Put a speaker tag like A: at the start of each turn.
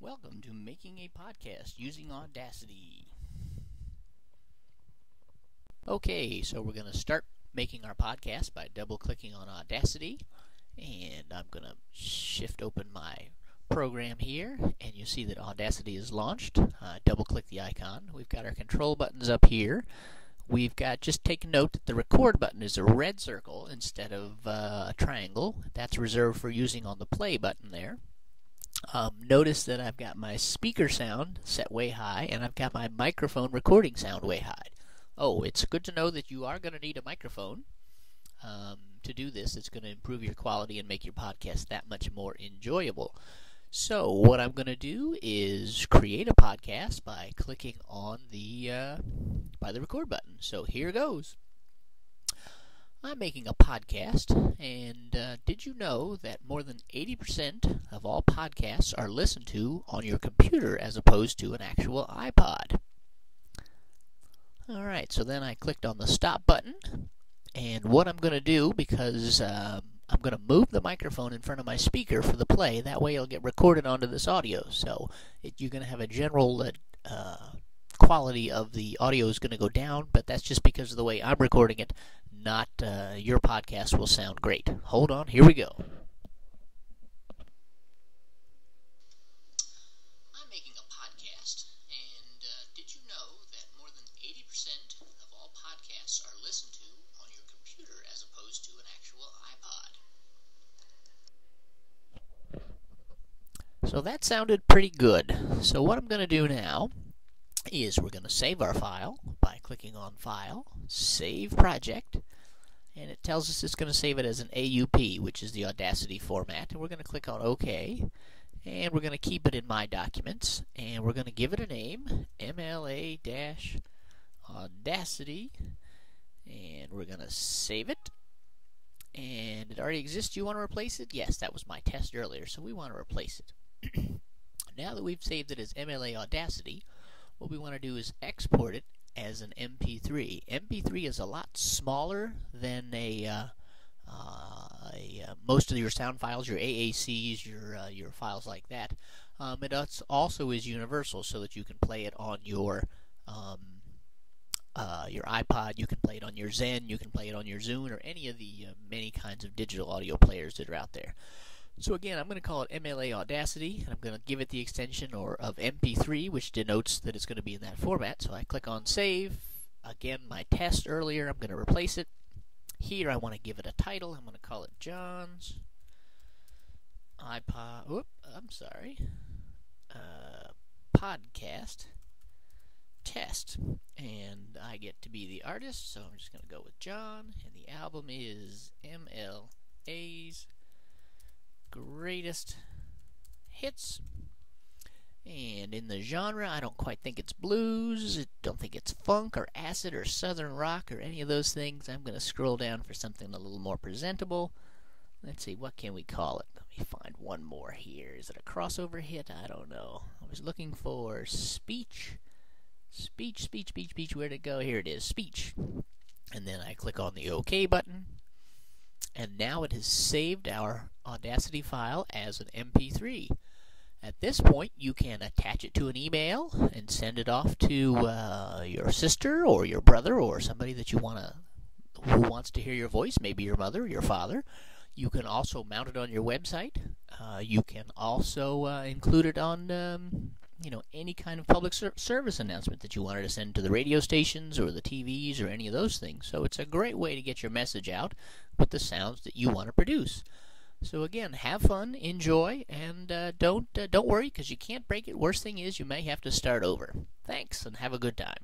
A: Welcome to Making a Podcast using Audacity. Okay, so we're going to start making our podcast by double-clicking on Audacity. And I'm going to shift open my program here, and you see that Audacity is launched. Double-click the icon. We've got our control buttons up here. We've got, just take note that the record button is a red circle instead of a triangle. That's reserved for using on the play button there. Notice that I've got my speaker sound set way high, and I've got my microphone recording sound way high. Oh, it's good to know that you are going to need a microphone to do this. It's going to improve your quality and make your podcast that much more enjoyable. So what I'm going to do is create a podcast by clicking on the record button. So here goes. I'm making a podcast, and did you know that more than 80% of all podcasts are listened to on your computer as opposed to an actual iPod? Alright, so then I clicked on the stop button, and what I'm going to do, because I'm going to move the microphone in front of my speaker for the play, that way it'll get recorded onto this audio, so you're going to have a general quality of the audio is going to go down, but that's just because of the way I'm recording it. Not your podcast will sound great. Hold on, here we go. I'm making a podcast, and did you know that more than 80% of all podcasts are listened to on your computer as opposed to an actual iPod? So that sounded pretty good. So what I'm going to do now is we're going to save our file by clicking on File, Save Project, and it tells us it's going to save it as an AUP, which is the Audacity format, and we're going to click on OK, and we're going to keep it in My Documents, and we're going to give it a name, MLA-Audacity, and we're going to save it, and it already exists. Do you want to replace it? Yes, that was my test earlier, so we want to replace it. Now that we've saved it as MLA Audacity, what we want to do is export it as an MP3. MP3 is a lot smaller than most of your sound files, your AACs, your files like that. It also is universal, so that you can play it on your iPod, you can play it on your Zen, you can play it on your Zune, or any of the many kinds of digital audio players that are out there. So again, I'm going to call it MLA Audacity, and I'm going to give it the extension of MP3, which denotes that it's going to be in that format. So I click on Save. Again, my test earlier, I'm going to replace it. Here, I want to give it a title. I'm going to call it John's iPod. Podcast Test. And I get to be the artist, so I'm just going to go with John. And the album is MLA's Greatest Hits, and in the genre, I don't quite think it's blues, I don't think it's funk or acid or southern rock or any of those things. I'm going to scroll down for something a little more presentable. Let's see, what can we call it? Let me find one more here. Is it a crossover hit? I don't know. I was looking for Speech. Where'd it go? Here it is, Speech. And then I click on the OK button. And now it has saved our Audacity file as an MP3. At this point, you can attach it to an email and send it off to your sister or your brother or somebody that you who wants to hear your voice, maybe your mother, your father. You can also mount it on your website. You can also include it on any kind of public service announcement that you wanted to send to the radio stations or the TVs or any of those things. So it's a great way to get your message out with the sounds that you want to produce. So again, have fun, enjoy, and don't worry, because you can't break it. Worst thing is you may have to start over. Thanks, and have a good time.